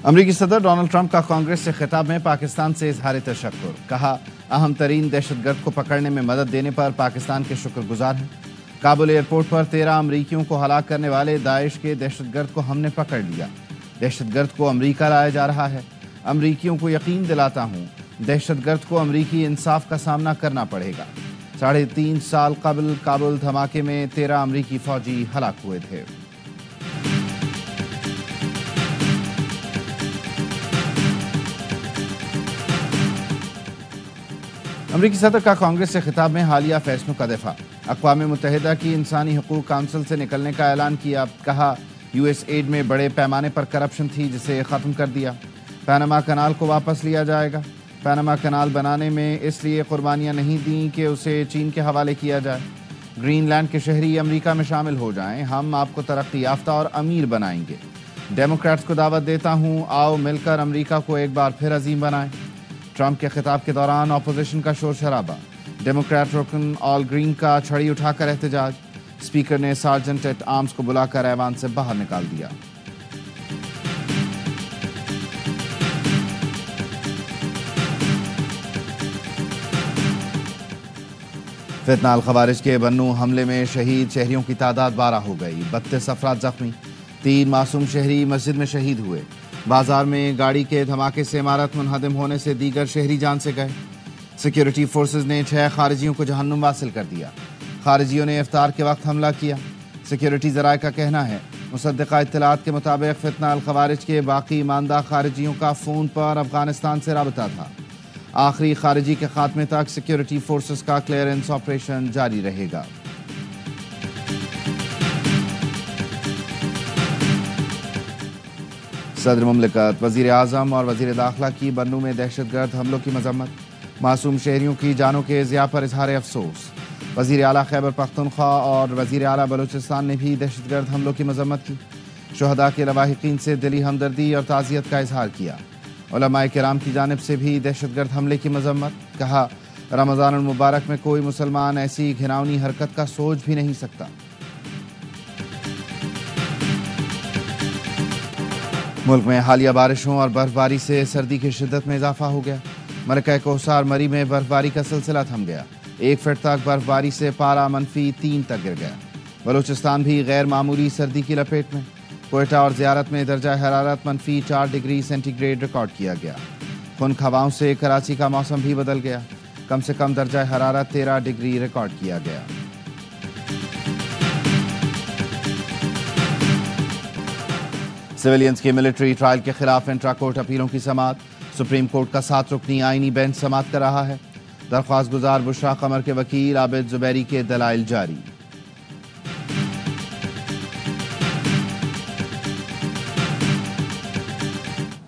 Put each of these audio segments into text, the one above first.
अमरीकी सदर Donald Trump का कांग्रेस से खिताब में पाकिस्तान से इजहार तशक्कुर। कहा, अहम तरीन दहशतगर्द को पकड़ने में मदद देने पर पाकिस्तान के शुक्रगुजार हैं। काबुल एयरपोर्ट पर 13 अमरीकियों को हलाक करने वाले दाइश के दहशतगर्द को हमने पकड़ लिया। दहशतगर्द को अमरीका लाया जा रहा है। अमरीकियों को यकीन दिलाता हूँ, दहशतगर्द को अमरीकी इंसाफ का सामना करना पड़ेगा। 3.5 साल कबल काबुल धमाके में 13 अमरीकी फौजी हलाक हुए थे। अमरीकी सदर का कांग्रेस से खिताब में हालिया फैसलों का दफा। अक़वाम मुत्तहिदा की इंसानी हकूक़ काउंसिल से निकलने का ऐलान किया। कहा, यूएस एड में बड़े पैमाने पर करप्शन थी जिसे ख़त्म कर दिया। पैनामा कनाल को वापस लिया जाएगा। पैनामा कनाल बनाने में इसलिए कुर्बानियाँ नहीं दी कि उसे चीन के हवाले किया जाए। ग्रीनलैंड के शहरी अमरीका में शामिल हो जाएं, हम आपको तरक्की याफ्ता और अमीर बनाएंगे। डेमोक्रेट्स को दावत देता हूँ, आओ मिलकर अमरीका को एक बार फिर अजीम बनाएं। ट्रंप के खिताब के दौरान अपोजिशन का शोर शराबा। डेमोक्रेट रुकन ऑल ग्रीन का छड़ी उठाकर एहतजाज। स्पीकर ने सार्जेंट एट आर्म्स को बुलाकर ऐवान से बाहर निकाल दिया। फितना अल खवारिज के बन्नू हमले में शहीद शहरियों की तादाद 12 हो गई। 32 अफराद जख्मी। 3 मासूम शहरी मस्जिद में शहीद हुए। बाजार में गाड़ी के धमाके से इमारत मुनहदम होने से दीगर शहरी जान से गए। सिक्योरिटी फोर्सेज ने 6 खारिजियों को जहन्नुम वासिल कर दिया। खारिजियों ने इफ्तार के वक्त हमला किया। सिक्योरिटी ज़राए का कहना है, मुसद्दिक़ा इत्तलात के मुताबिक फितना अल खवारिज के बाकी ईमानदा खारिजियों का फ़ोन पर अफगानिस्तान से राबता था। आखिरी खारिजी के खात्मे तक सिक्योरिटी फोर्सेज का क्लियरेंस ऑपरेशन जारी रहेगा। सदर मुमलिकत, वज़ीर आज़म और वज़ीर दाखिला की बन्नू में दहशतगर्द हमलों की मजम्मत। मासूम शहरियों की जानों के ज़िया पर इजहार अफसोस। वज़ीर आला खैबर पख्तूनख्वा और वज़ीर आला बलूचिस्तान ने भी दहशतगर्द हमलों की मजम्मत की। शुहदा के लवाहिकीन से दिली हमदर्दी और ताज़ियत का इजहार किया। उलमाए किराम की जानिब से भी दहशतगर्द हमले की मजम्मत। कहा, रमज़ान मुबारक में कोई मुसलमान ऐसी घिनौनी हरकत का सोच भी नहीं सकता। मुल्क में हालिया बारिशों और बर्फबारी से सर्दी की शिद्दत में इजाफा हो गया। मलका कोहसार मरी में बर्फबारी का सिलसिला थम गया। 1 फीट तक बर्फबारी से पारा -3 तक गिर गया। बलूचिस्तान भी गैर मामूली सर्दी की लपेट में। कोयटा और ज़ियारत में दर्जा हरारत -4 डिग्री सेंटीग्रेड रिकॉर्ड किया गया। खुनक हवाओं से कराची का मौसम भी बदल गया। कम से कम दर्जा हरारत 13 डिग्री रिकॉर्ड किया गया। सिविलियंस के मिलिट्री ट्रायल के खिलाफ इंट्रा कोर्ट अपीलों की समाअत। सुप्रीम कोर्ट का 7 रुकनी आईनी बेंच समाअत कर रहा है। दरख्वास्त गुजार बुशरा कमर के वकील आबिद जुबैरी के दलाइल जारी।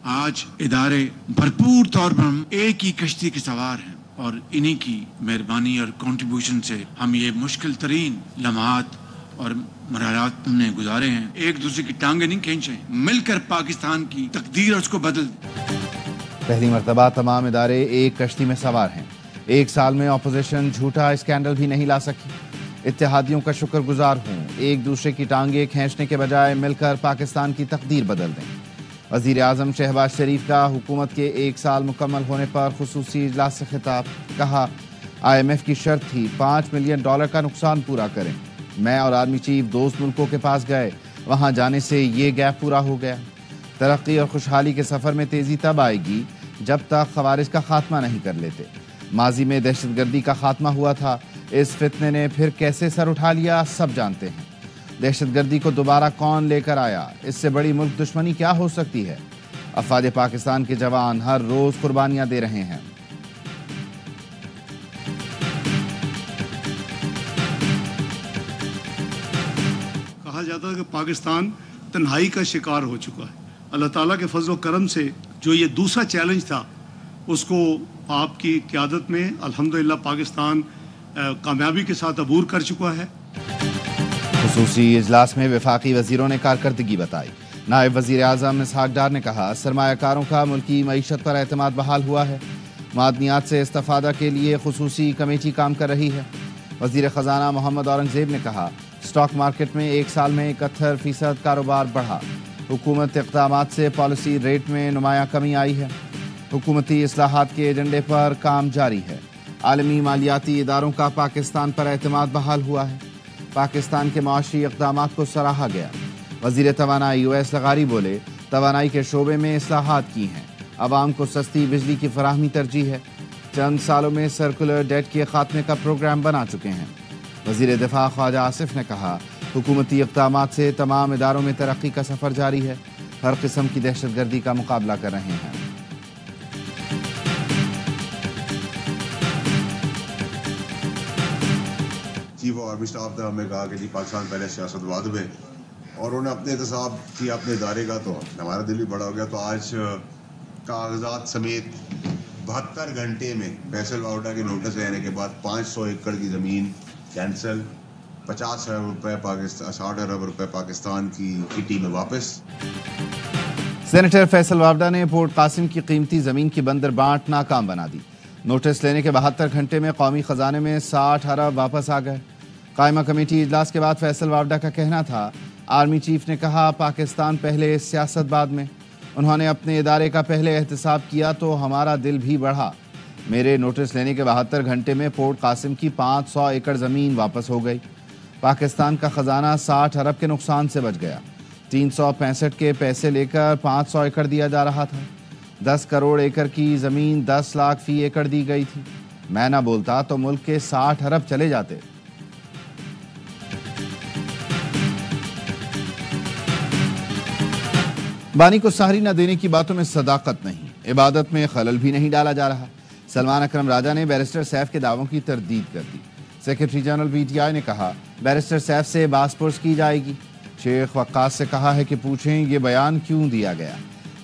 आज इदारे भरपूर तौर पर हम एक ही कश्ती के सवार हैं और इन्हीं की मेहरबानी और कंट्रीब्यूशन से हम ये मुश्किल तरीन लम्हात और मरहलात हमने गुजारे हैं। एक दूसरे की टांगे नहीं खींचे, मिलकर पाकिस्तान की तकदीर उसको बदल। पहली मर्तबा तमाम इदारे एक कश्ती में सवार हैं। 1 साल में अपोजिशन झूठा स्कैंडल भी नहीं ला सकी। इत्तेहादियों का शुक्रगुजार हूँ, एक दूसरे की टांगे खींचने के बजाय मिलकर पाकिस्तान की तकदीर बदल दें। वज़ीर आज़म शहबाज शरीफ का हुकूमत के 1 साल मुकम्मल होने पर खुसूसी इजलास से खिताब। कहा, IMF की शर्त थी $5 मिलियन का नुकसान पूरा करें। मैं और आर्मी चीफ दोस्त मुल्कों के पास गए, वहाँ जाने से ये गैप पूरा हो गया। तरक्की और खुशहाली के सफ़र में तेज़ी तब आएगी जब तक खवारिज का खात्मा नहीं कर लेते। माजी में दहशतगर्दी का खात्मा हुआ था, इस फितने ने फिर कैसे सर उठा लिया सब जानते हैं। दहशतगर्दी को दोबारा कौन लेकर आया, इससे बड़ी मुल्क दुश्मनी क्या हो सकती है। अफवाज पाकिस्तान के जवान हर रोज़ कुर्बानियाँ दे रहे हैं। कहा जाता है कि पाकिस्तान तन्हाई का शिकार हो चुका है। अल्लाह ताला के फजल करम से जो ये दूसरा चैलेंज था उसको आपकी क़यादत में अल्हम्दुलिल्लाह पाकिस्तान कामयाबी के साथ अबूर कर चुका है। खुसूसी इजलास में वफाकी वजीरों ने कारकर्दगी बताई। नायब वजीर आज़म इसहाक डार ने कहा, सरमायाकारों का मुल्की मईशत पर एतमाद बहाल हुआ है। मादनियात से इस्तिफादा के लिए खुसूसी कमेटी काम कर रही है। वजीर ख़जाना मोहम्मद औरंगज़ेब ने कहा, स्टॉक मार्केट में 1 साल में 71% कारोबार बढ़ा। हुकूमत इक़दामात से पॉलिसी रेट में नुमाया कमी आई है। हुकूमती इस्लाहात के एजेंडे पर काम जारी है। आलमी मालियाती इदारों का पाकिस्तान पर एतमाद बहाल हुआ है। पाकिस्तान के माशी इक़दामात को सराहा गया। वज़ीर तवानाई उवैस लगारी बोले, तवानाई के शोबे में इस्लाहात की हैं। अवाम को सस्ती बिजली की फराहमी तरजीह है। चंद सालों में सर्कुलर डेट के खात्मे का प्रोग्राम बना चुके हैं। वज़ीर दिफा ख्वाजा आसिफ ने कहा, हुकूमती इक़दामात से तमाम इदारों में तरक्की का सफ़र जारी है। हर किस्म की दहशतगर्दी का मुकाबला कर रहे हैं। चीफ ऑफ आर्मी स्टाफ ने हमें कहा कि जी पाकिस्तान पहले सियासतवाद में, और उन्होंने अपने एहतसाब किया अपने इदारे का, तो हमारा दिल भी बड़ा हो गया। तो आज कागजात समेत 72 घंटे में फैसल वाउडा के नोटिस लेने के बाद 500 एकड़ की ज़मीन कैंसिल, 50 अरब रुपए पाकिस्तान, 60 अरब रुपए पाकिस्तान की किटी में वापस। सेनेटर फैसल वावडा ने पोर्ट कासिम की कीमती ज़मीन की बंदर बांट नाकाम बना दी। नोटिस लेने के 72 घंटे में कौमी ख़जाने में 60 अरब वापस आ गए। कायमा कमेटी इजलास के बाद फैसल वावडा का कहना था, आर्मी चीफ ने कहा पाकिस्तान पहले सियासत बाद में। उन्होंने अपने इदारे का पहले एहतसाब किया तो हमारा दिल भी बढ़ा। मेरे नोटिस लेने के 72 घंटे में पोर्ट कासिम की 500 एकड़ ज़मीन वापस हो गई। पाकिस्तान का ख़जाना 60 अरब के नुकसान से बच गया। 365 के पैसे लेकर 500 एकड़ दिया जा रहा था। 10 करोड़ एकड़ की ज़मीन 10 लाख फी एकड़ दी गई थी। मैं ना बोलता तो मुल्क के 60 अरब चले जाते। बानी को सहरी न देने की बातों में सदाकत नहीं, इबादत में खलल भी नहीं डाला जा रहा। सलमान अकरम राजा ने बैरिस्टर सैफ के दावों की तरदीद कर दी। सेक्रेटरी जनरल पीटीआई ने कहा, बैरिस्टर सैफ से बासपुरस की जाएगी। शेख वक्कास से कहा है कि पूछें ये बयान क्यों दिया गया।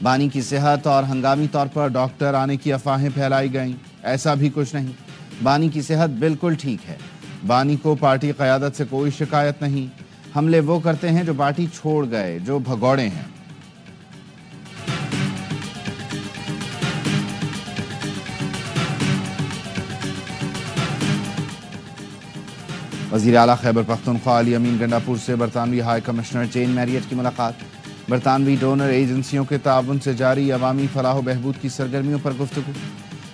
बानी की सेहत और हंगामी तौर पर डॉक्टर आने की अफवाहें फैलाई गईं, ऐसा भी कुछ नहीं। बानी की सेहत बिल्कुल ठीक है। बानी को पार्टी क़यादत से कोई शिकायत नहीं। हमले वो करते हैं जो पार्टी छोड़ गए, जो भगौड़े हैं। वज़ीर आला खैबर पख्तूनख्वा अली अमीन गंडापुर से बरतानवी हाई कमिश्नर जेन मैरियट की मुलाकात। बरतानवी डोनर एजेंसियों के ताउन से जारी अवामी फलाह व बहबूद की सरगर्मियों पर गुफ्तगू।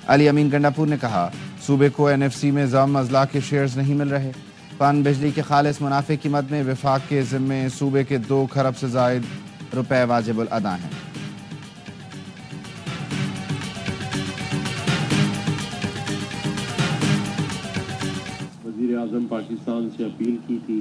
अली अमीन गंडापुर ने कहा, सूबे को NFC में ज़म अजला के शेयर्स नहीं मिल रहे। पन बिजली के खालिस मुनाफे की मद में विफाक के ज़िम्मे सूबे के 2 खरब से ज़ायद रुपए वाजिबुल अदा हैं। आज़म पाकिस्तान से अपील की थी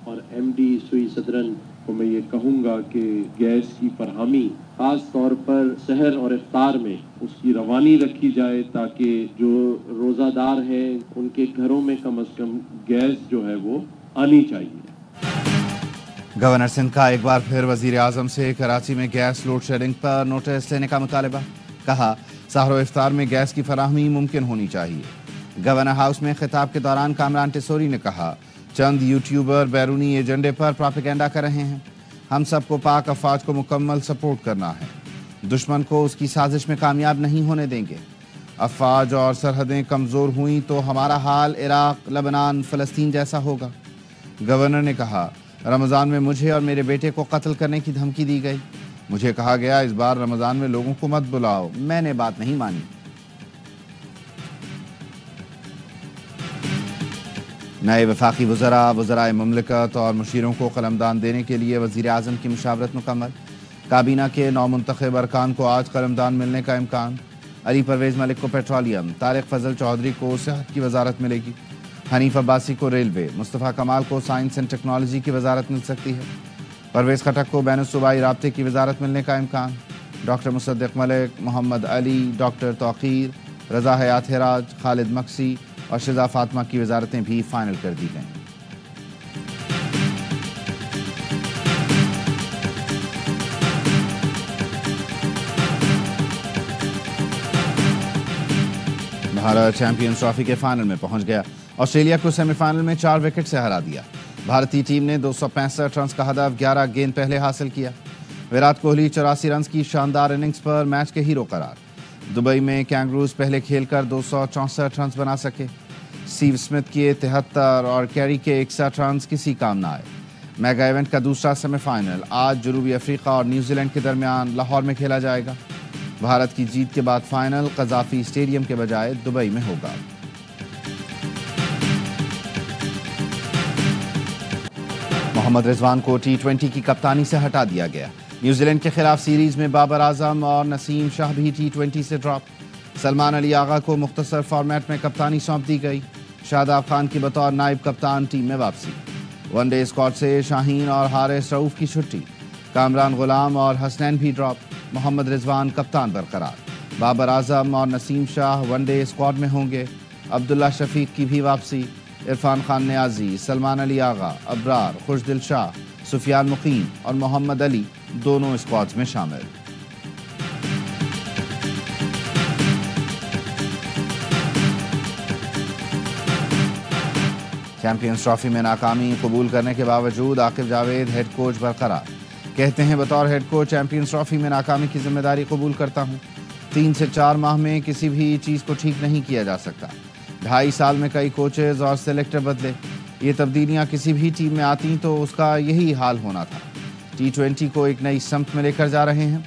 और MD सुई सदरन को मैं ये कहूँगा कि गैस की फरहमी ख़ास तौर पर सहर और इफ्तार में उसकी रवानी रखी जाए, ताकि जो रोज़ादार हैं उनके घरों में कम अज़ कम गैस जो है वो आनी चाहिए। गवर्नर सिंध का एक बार फिर वज़ीर आज़म से कराची में गैस लोड शेडिंग पर नोटिस लेने का मुतालबा। कहा, सहर इफ्तार में गैस की फराहमी मुमकिन होनी चाहिए। गवर्नर हाउस में खिताब के दौरान कामरान टिसोरी ने कहा, चंद यूट्यूबर बैरूनी एजेंडे पर प्रोपेगेंडा कर रहे हैं। हम सबको पाक अफवाज को मुकम्मल सपोर्ट करना है। दुश्मन को उसकी साजिश में कामयाब नहीं होने देंगे। अफवाज और सरहदें कमज़ोर हुई तो हमारा हाल इराक, लबनान, फ़लस्तीन जैसा होगा। गवर्नर ने कहा, रमज़ान में मुझे और मेरे बेटे को कत्ल करने की धमकी दी गई। मुझे कहा गया इस बार रमज़ान में लोगों को मत बुलाओ। मैंने बात नहीं मानी। नए वफाकी वज़राए मुमलिकत और मुशीरों को कलमदान देने के लिए वज़ीर आज़म की मुशावरत मुकम्मल। काबीना के नौमुंतखब अरकान को आज कलमदान मिलने का इम्कान। अली परवेज़ मलिक को पेट्रोलियम, तारिक फजल चौधरी को सेहत की वजारत मिलेगी। हनीफ अब्बासी को रेलवे, मुस्तफ़ा कमाल को साइंस एंड टेक्नोलॉजी की वजारत मिल सकती है। परवेज़ खटक को बैनुल-सूबाई राब्ते की वजारत मिलने का इम्कान। डॉक्टर मुसद्दिक मलिक, मोहम्मद अली, डॉक्टर तौक़ीर, रज़ा हयात हिराज, खालिद मक्सी और शिजा फातिमा की वजारतें भी फाइनल कर दी गईं। भारत चैंपियंस ट्रॉफी के फाइनल में पहुंच गया। ऑस्ट्रेलिया को सेमीफाइनल में 4 विकेट से हरा दिया। भारतीय टीम ने 265 रन का हदफ 11 गेंद पहले हासिल किया। विराट कोहली 84 रन की शानदार इनिंग्स पर मैच के हीरो करार। दुबई में कैंगरूज पहले खेलकर 264 रन बना सके। स्टीव स्मिथ के 73 और कैरी के 61 रन किसी काम न आए। میگا ایونٹ کا دوسرا سیمی فائنل آج جنوبی افریقہ اور نیوزی لینڈ کے درمیان لاہور میں کھیلا جائے گا. بھارت کی جیت کے بعد فائنل قذافی اسٹیڈیم کے بجائے دبئی میں ہوگا. محمد رضوان کو T20 کی کپتانی سے ہٹا دیا گیا. نیوزی لینڈ کے خلاف سیریز میں بابر اعظم اور نسیم شاہ بھی T20 سے ڈراپ. سلمان علی آغا کو مختصر فارمیٹ میں کپتانی سونپ دی گئی. شاداب خان کی بطور نائب کپتان ٹیم میں واپسی. ون ڈے اسکواڈ سے شاہین اور حارث رؤوف کی چھٹی. کامران غلام اور حسنین بھی ڈراپ. محمد رضوان کپتان برقرار. بابر اعظم اور نسیم شاہ ون ڈے اسکواڈ میں ہوں گے. عبداللہ شفیق کی بھی واپسی. عرفان خان نیازی، سلمان علی آغا، ابرار، خوشدل شاہ، سفیان مقیم اور محمد علی دونوں اسکواڈز میں شامل. چیمپئنز ٹرافی میں ناکامی قبول کرنے کے باوجود عاقب جاوید ہیڈ کوچ برقرار. کہتے ہیں بطور ہیڈ کوچ چیمپئنز ٹرافی میں ناکامی کی ذمہ داری قبول کرتا ہوں. 3 سے 4 ماہ میں کسی بھی چیز کو ٹھیک نہیں کیا جا سکتا. 2.5 سال میں کئی کوچز اور سلیکٹر بدلے. یہ تبدیلیاں کسی بھی ٹیم میں آتی تو اس کا یہی حال ہونا تھا. T20 کو ایک نئی سمت میں لے کر جا رہے ہیں.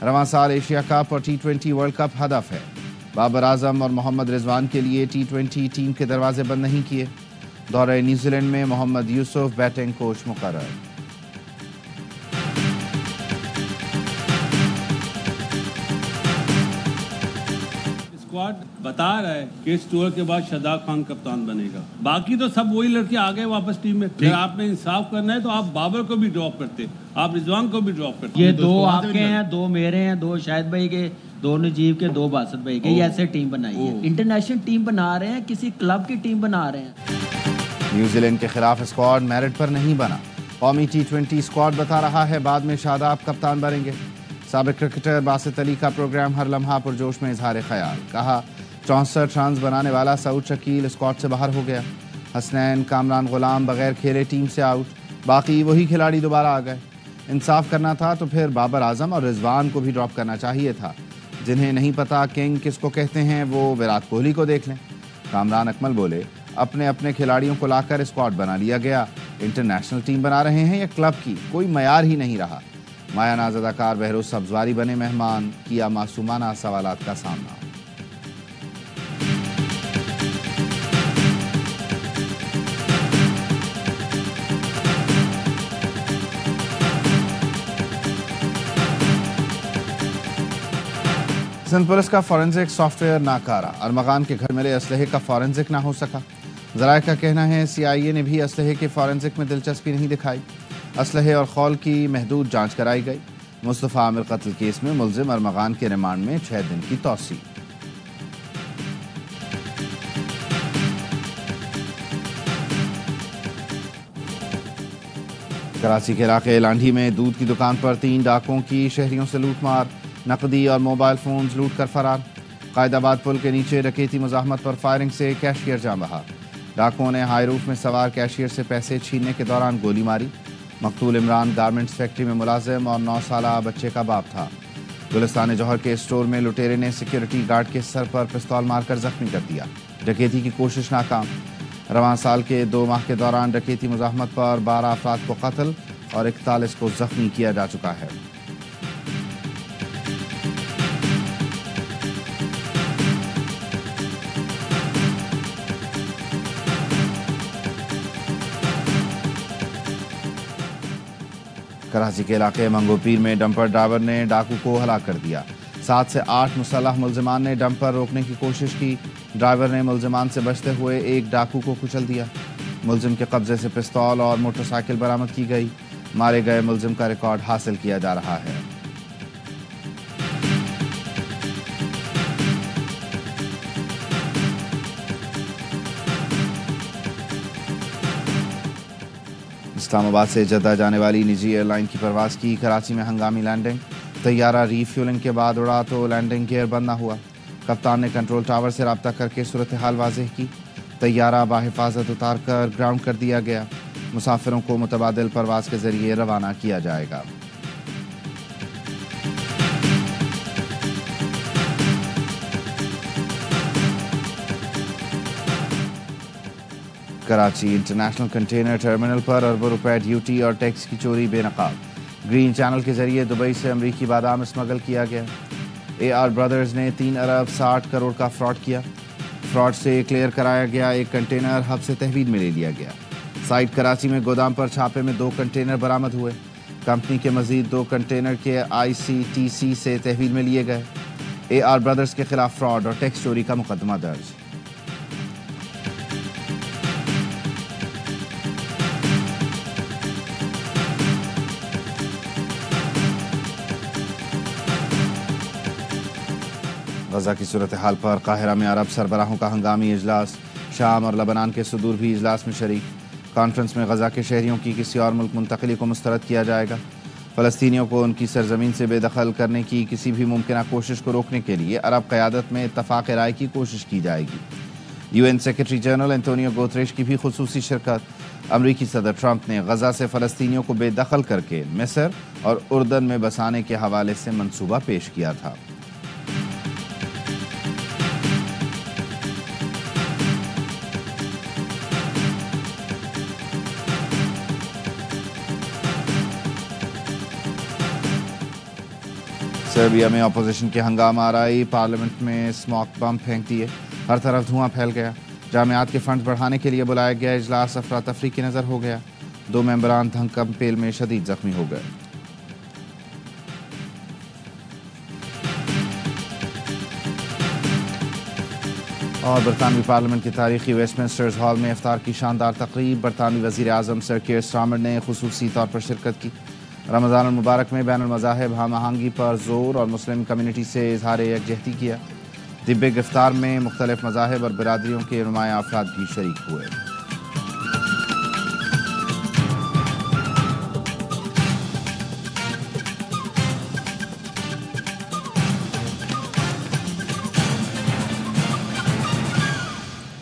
رواں سال ایشیا کپ اور T20 ورلڈ کپ ہدف ہے. بابر اعظم اور محمد رضوان کے لیے T20 ٹیم کے دروازے بند نہیں کیے. دورہ نیوزی لینڈ میں محمد یوسف بیٹنگ کوچ مقرر. اسکواڈ بتا رہا ہے کہ اس ٹور کے بعد شاداب خان کپتان بنے گا. باقی تو سب وہی لڑکے آ گئے واپس ٹیم میں. اگر آپ نے انصاف کرنا ہے تو آپ بابر کو بھی ڈراپ کرتے, آپ رضوان کو بھی ڈراپ کرتے. یہ 2 آپ کے ہیں, 2 میرے ہیں, 2 شاہد بھائی کے, 2 نجیب کے, 2 باسط بھائی کے. یہ ایسے ٹیم بنائی ہے. انٹرنیشنل ٹیم بنا رہے ہیں, کسی کلب کی ٹیم بنا رہے ہیں. نیوزی لینڈ کے خلاف اسکواڈ میرٹ پر نہیں بنا. قومی T20 اسکواڈ بتا رہا ہے بعد میں شاداب کپتان بنیں گے. سابق کرکٹر باسط علی کا پروگرام ہر لمحہ پرجوش میں اظہار خیال. کہا 64 رنز بنانے والا سعود شکیل اسکواڈ سے باہر ہو گیا. حسنین کامران غلام بغیر کھیلے ٹیم سے آؤٹ. باقی وہی کھلاڑی دوبارہ آ گئے. انصاف کرنا تھا تو پھر بابر اعظم اور رضوان کو بھی ڈراپ کرنا چاہیے تھا. جنہیں نہیں پتا کنگ کس کو کہتے ہیں وہ وراٹ کوہلی کو دیکھ لیں. کامران اکمل بولے اپنے اپنے کھلاڑیوں کو لا کر اسکواڈ بنا لیا گیا. انٹرنیشنل ٹیم بنا رہے ہیں یا کلب کی, کوئی معیار ہی نہیں رہا. مایا ناز اداکار بہروز سبزواری بنے مہمان, کیا معصومانہ سوالات کا سامنا. سندھ پولیس کا فورنزک سافٹ ویئر ناکارہ. ارمغان کے گھر ملے اسلحے کا فورنزک نہ ہو سکا. ذرائع کا کہنا ہے CIA نے بھی اسلحے کے فورنزک میں دلچسپی نہیں دکھائی. اسلحے اور خول کی محدود جانچ کرائی گئی. مصطفیٰ عامر قتل کیس میں ملزم ارمغان کے ریمانڈ میں 6 دن کی توسیع. کراچی کے علاقے لانڈھی میں دودھ کی دکان پر 3 ڈاکوں کی شہریوں سے لوٹ مار. نقدی اور موبائل فونز لوٹ کر فرار. قائد آباد پل کے نیچے ڈکیتی مزاحمت پر فائرنگ سے کیشیئر جان بحق. ڈاکوؤں نے ہائی روف میں سوار کیشیئر سے پیسے چھیننے کے دوران گولی ماری. مقتول عمران گارمنٹس فیکٹری میں ملازم اور 9 سالہ بچے کا باپ تھا. گلستان جوہر کے اسٹور میں لٹیرے نے سیکیورٹی گارڈ کے سر پر پستول مار کر زخمی کر دیا. ڈکیتی کی کوشش ناکام. رواں سال کے 2 ماہ کے دوران ڈکیتی مزاحمت پر 12 افراد کو قتل اور 41 کو زخمی کیا جا چکا ہے. کراچی کے علاقے منگو پیر میں ڈمپر ڈرائیور نے ڈاکو کو ہلاک کر دیا. 7 سے 8 مسلح ملزمان نے ڈمپر روکنے کی کوشش کی. ڈرائیور نے ملزمان سے بچتے ہوئے ایک ڈاکو کو کچل دیا. ملزم کے قبضے سے پستول اور موٹر سائیکل برآمد کی گئی. مارے گئے ملزم کا ریکارڈ حاصل کیا جا رہا ہے. اسلام آباد سے جدہ جانے والی نجی ایئر لائن کی پرواز کی. کراچی میں ہنگامی لینڈنگ. طیارہ ری فیولنگ کے بعد اڑا تو لینڈنگ گیئر بند نہ ہوا. کپتان نے کنٹرول ٹاور سے رابطہ کر کے صورتحال واضح کی. طیارہ بحفاظت اتار کر گراؤنڈ کر دیا گیا. مسافروں کو متبادل پرواز کے ذریعے روانہ کیا جائے گا. कराची इंटरनेशनल कंटेनर टर्मिनल पर अरबों रुपए ड्यूटी और टैक्स की चोरी बेनकाब। ग्रीन चैनल के जरिए दुबई से अमरीकी बादाम स्मगल किया गया। AR ब्रदर्स ने 3 अरब 60 करोड़ का फ्रॉड किया। फ्रॉड से क्लियर कराया गया एक कंटेनर हब से तहवील में ले लिया गया। साइट कराची में गोदाम पर छापे में 2 कंटेनर बरामद हुए। कंपनी के मजीद 2 कंटेनर के ICTC से तहवील में लिए गए। AR ब्रदर्स के खिलाफ फ्रॉड और टैक्स चोरी का मुकदमा दर्ज। गजा की सूरत हाल पर काहिरा में अरब सरबराहों का हंगामी इजलास। शाम और लबनान के सदूर भी इजलास में शरीक। कॉन्फ्रेंस में गजा के शहरियों की किसी और मुल्क मुंतकली को मुस्तरद किया जाएगा। फ़लस्तीनियों को उनकी सरजमीन से बेदखल करने की किसी भी मुमकिन कोशिश को रोकने के लिए अरब क़यादत में इत्तफ़ाक़ राय की कोशिश की जाएगी। UN secretary general Antonio Guterres की भी खुसूसी शिरकत। अमरीकी सदर ट्रंप ने गजा से फ़लस्तीनियों को बेदखल करके मिस्र और उर्दन में बसाने के हवाले से मंसूबा पेश किया था। सर्बिया में अपोजिशन की हंगामा आराई। पार्लियामेंट में स्मोक बम फेंक दिए। हर तरफ धुआं फैल गया। जामियात के फंड बढ़ाने के लिए बुलाया गया इजलास अफरा तफरी की नज़र हो गया। 2 मेंबरान धमकम पेल में शदीद जख्मी हो गए। और बरतानवी पार्लियामेंट की तारीखी वेस्टमिंस्टर हॉल में इफ्तार की शानदार तकरीब। बरतानवी वज़ीर आज़म सर कीर स्टारमर ने खुसूसी तौर पर शिरकत की। रमज़ान मुबारक में बैनुल मज़ाहिब हम आहंगी पर ज़ोर और मुस्लिम कम्युनिटी से इजहार यकजहती किया। द बिग इफ्तार में मुख्तलिफ मज़ाहिब और बिरादरियों के नुमाया अफराद भी शरीक हुए।